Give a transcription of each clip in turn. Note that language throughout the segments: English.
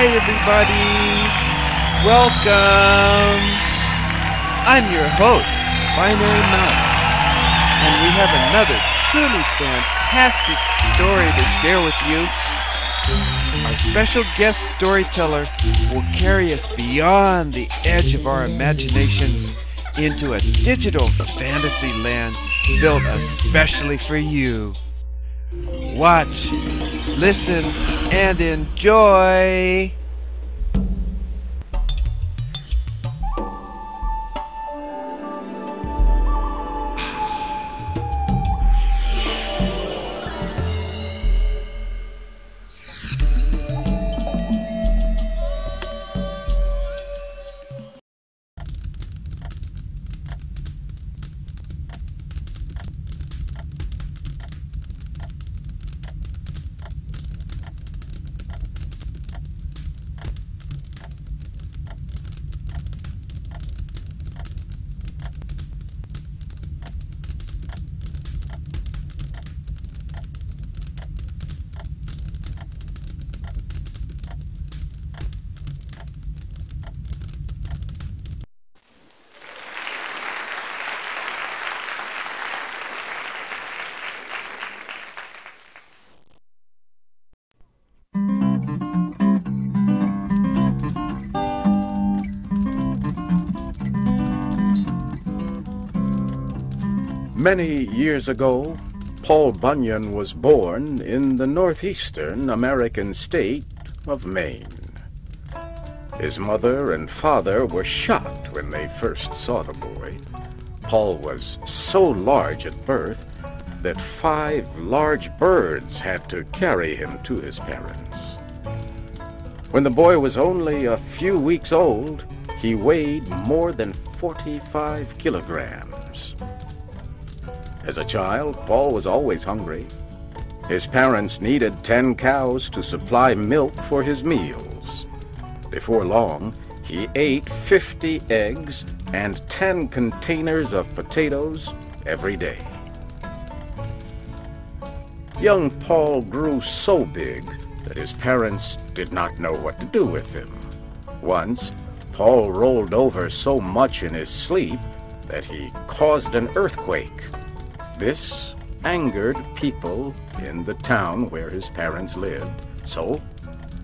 Hi, everybody. Welcome. I'm your host, paramount, and we have another truly fantastic story to share with you. Our special guest storyteller will carry us beyond the edge of our imagination into a digital fantasy land built especially for you. Watch, listen, and enjoy! Many years ago, Paul Bunyan was born in the northeastern American state of Maine. His mother and father were shocked when they first saw the boy. Paul was so large at birth that 5 large birds had to carry him to his parents. When the boy was only a few weeks old, he weighed more than 45 kilograms. As a child, Paul was always hungry. His parents needed 10 cows to supply milk for his meals. Before long, he ate 50 eggs and 10 containers of potatoes every day. Young Paul grew so big that his parents did not know what to do with him. Once, Paul rolled over so much in his sleep that he caused an earthquake. This angered people in the town where his parents lived, so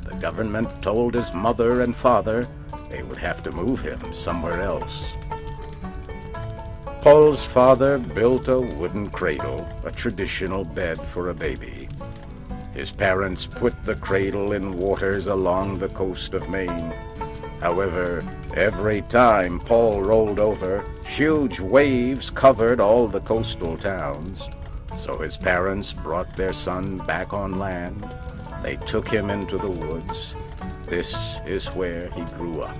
the government told his mother and father they would have to move him somewhere else. Paul's father built a wooden cradle, a traditional bed for a baby. His parents put the cradle in waters along the coast of Maine. However, every time Paul rolled over, huge waves covered all the coastal towns. So his parents brought their son back on land. They took him into the woods. This is where he grew up.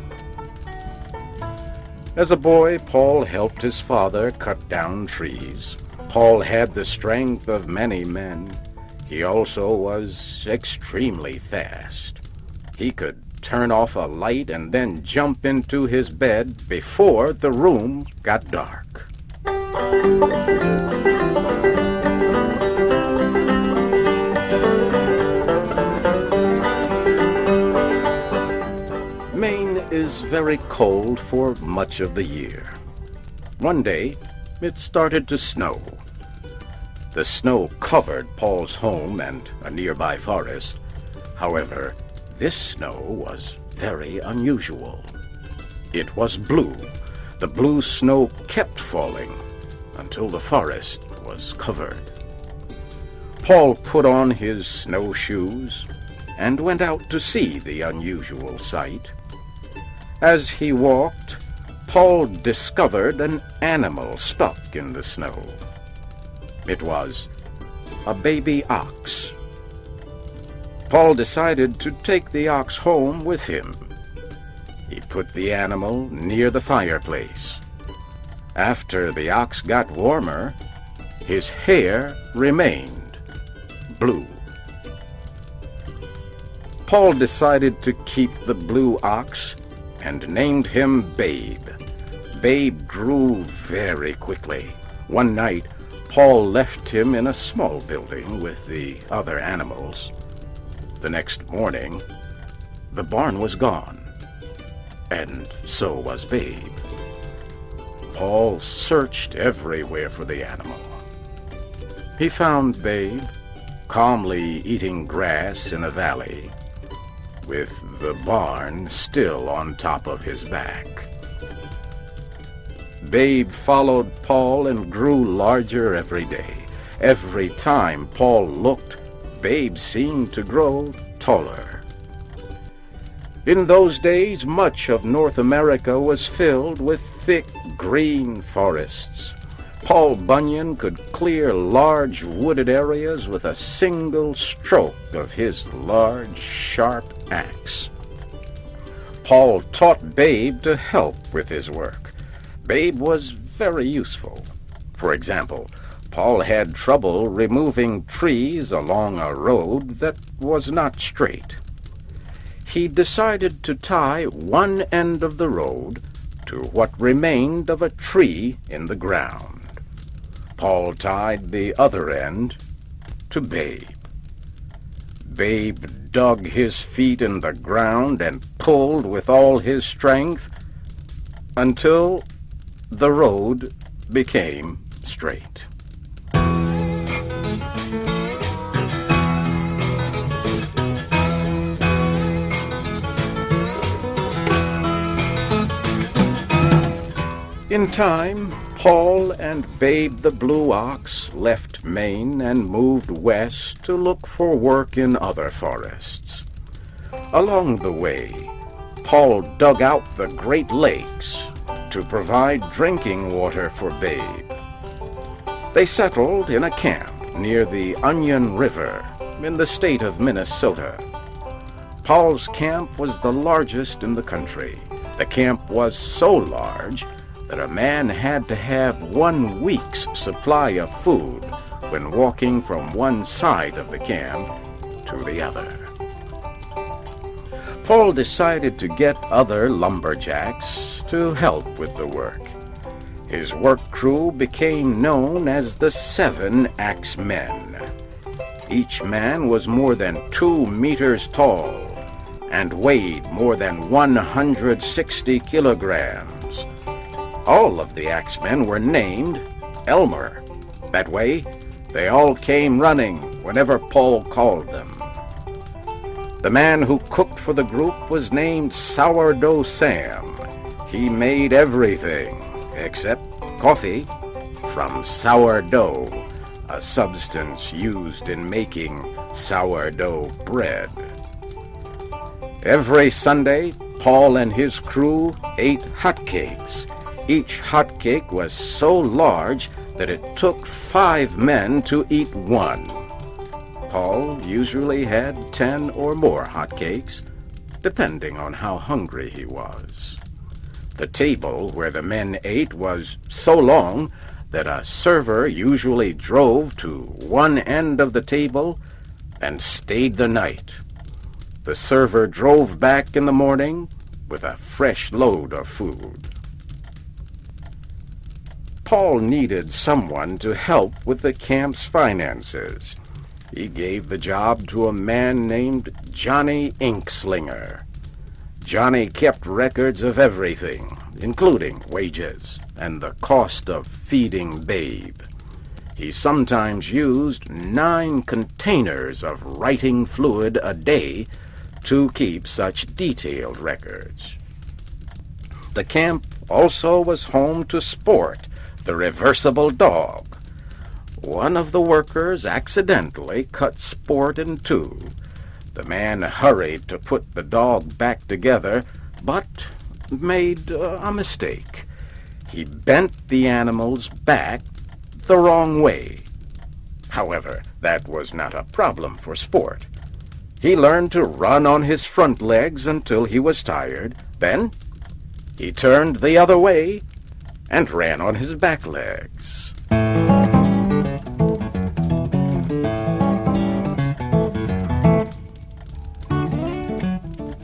As a boy, Paul helped his father cut down trees. Paul had the strength of many men. He also was extremely fast. He could turn off a light and then jump into his bed before the room got dark. Maine is very cold for much of the year. One day, it started to snow. The snow covered Paul's home and a nearby forest. However, this snow was very unusual. It was blue. The blue snow kept falling until the forest was covered. Paul put on his snowshoes and went out to see the unusual sight. As he walked, Paul discovered an animal stuck in the snow. It was a baby ox. Paul decided to take the ox home with him. He put the animal near the fireplace. After the ox got warmer, his hair remained blue. Paul decided to keep the blue ox and named him Babe. Babe grew very quickly. One night, Paul left him in a small building with the other animals. The next morning, the barn was gone, and so was Babe. Paul searched everywhere for the animal. He found Babe calmly eating grass in a valley, with the barn still on top of his back. Babe followed Paul and grew larger every day. Every time Paul looked, Babe seemed to grow taller. In those days, much of North America was filled with thick green forests. Paul Bunyan could clear large wooded areas with a single stroke of his large, sharp axe. Paul taught Babe to help with his work. Babe was very useful. For example, Paul had trouble removing trees along a road that was not straight. He decided to tie one end of the road to what remained of a tree in the ground. Paul tied the other end to Babe. Babe dug his feet in the ground and pulled with all his strength until the road became straight. In time, Paul and Babe the Blue Ox left Maine and moved west to look for work in other forests. Along the way, Paul dug out the Great Lakes to provide drinking water for Babe. They settled in a camp near the Onion River in the state of Minnesota. Paul's camp was the largest in the country. The camp was so large that a man had to have 1 week's supply of food when walking from one side of the camp to the other. Paul decided to get other lumberjacks to help with the work. His work crew became known as the 7 Axe Men. Each man was more than 2 meters tall and weighed more than 160 kilograms. All of the axemen were named Elmer. That way, they all came running whenever Paul called them. The man who cooked for the group was named Sourdough Sam. He made everything except coffee from sourdough, a substance used in making sourdough bread. Every Sunday, Paul and his crew ate hotcakes. Each hotcake was so large that it took 5 men to eat one. Paul usually had 10 or more hotcakes, depending on how hungry he was. The table where the men ate was so long that a server usually drove to one end of the table and stayed the night. The server drove back in the morning with a fresh load of food. Paul needed someone to help with the camp's finances. He gave the job to a man named Johnny Inkslinger. Johnny kept records of everything, including wages and the cost of feeding Babe. He sometimes used 9 containers of writing fluid a day to keep such detailed records. The camp also was home to Sport, the reversible dog. One of the workers accidentally cut Sport in 2. The man hurried to put the dog back together, but made a mistake. He bent the animal's back the wrong way. However, that was not a problem for Sport. He learned to run on his front legs until he was tired. Then he turned the other way and ran on his back legs.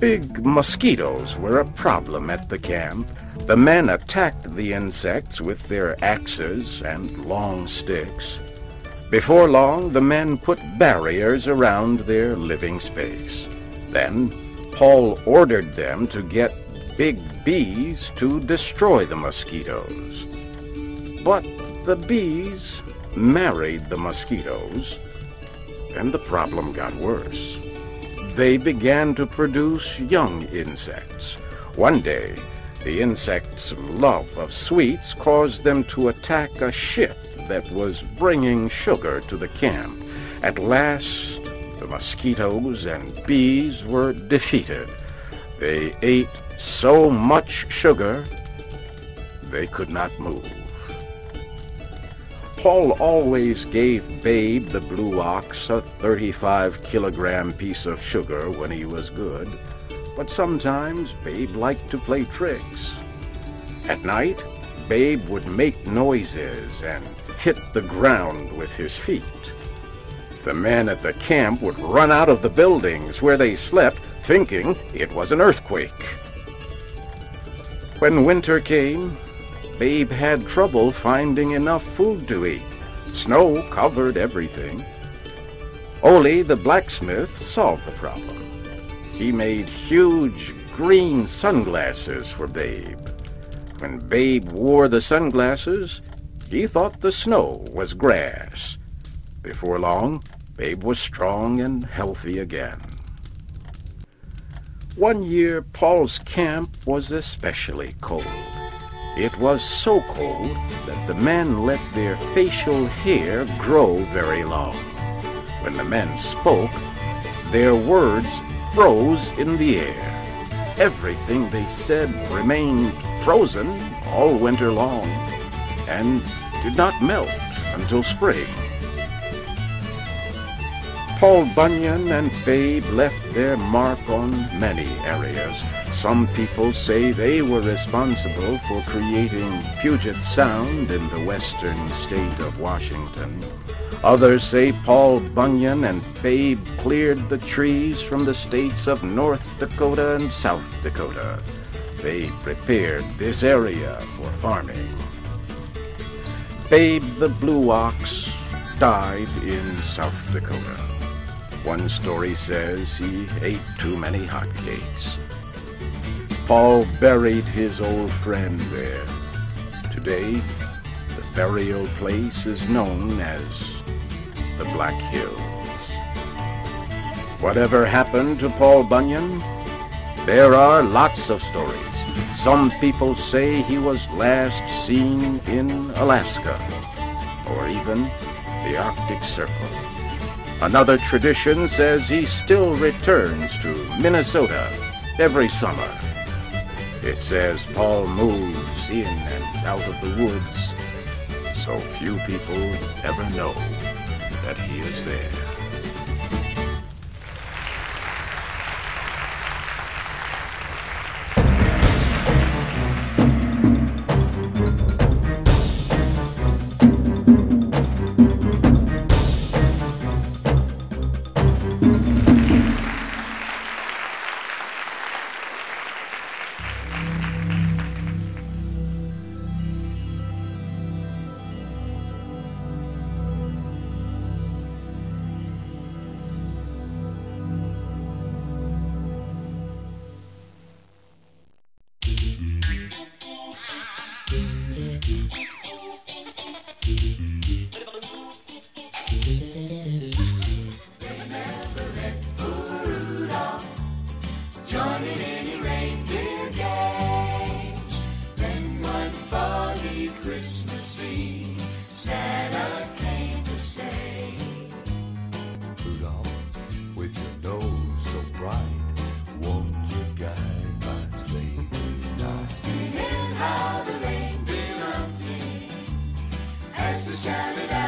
Big mosquitoes were a problem at the camp. The men attacked the insects with their axes and long sticks. Before long, the men put barriers around their living space. Then, Paul ordered them to get big bees to destroy the mosquitoes. But the bees married the mosquitoes, and the problem got worse. They began to produce young insects. One day, the insects' love of sweets caused them to attack a ship that was bringing sugar to the camp. At last, the mosquitoes and bees were defeated. They ate so much sugar, they could not move. Paul always gave Babe the blue ox a 35-kilogram piece of sugar when he was good, but sometimes Babe liked to play tricks. At night, Babe would make noises and hit the ground with his feet. The men at the camp would run out of the buildings where they slept, thinking it was an earthquake. When winter came, Babe had trouble finding enough food to eat. Snow covered everything. Ole, the blacksmith, solved the problem. He made huge green sunglasses for Babe. When Babe wore the sunglasses, he thought the snow was grass. Before long, Babe was strong and healthy again. One year, Paul's camp was especially cold. It was so cold that the men let their facial hair grow very long. When the men spoke, their words froze in the air. Everything they said remained frozen all winter long and did not melt until spring. Paul Bunyan and Babe left their mark on many areas. Some people say they were responsible for creating Puget Sound in the western state of Washington. Others say Paul Bunyan and Babe cleared the trees from the states of North Dakota and South Dakota. They prepared this area for farming. Babe the blue ox died in South Dakota. One story says he ate too many hotcakes. Paul buried his old friend there. Today, the burial place is known as the Black Hills. Whatever happened to Paul Bunyan? There are lots of stories. Some people say he was last seen in Alaska, or even the Arctic Circle. Another tradition says he still returns to Minnesota every summer. It says Paul moves in and out of the woods, so few people ever know that he is there. Shout it out.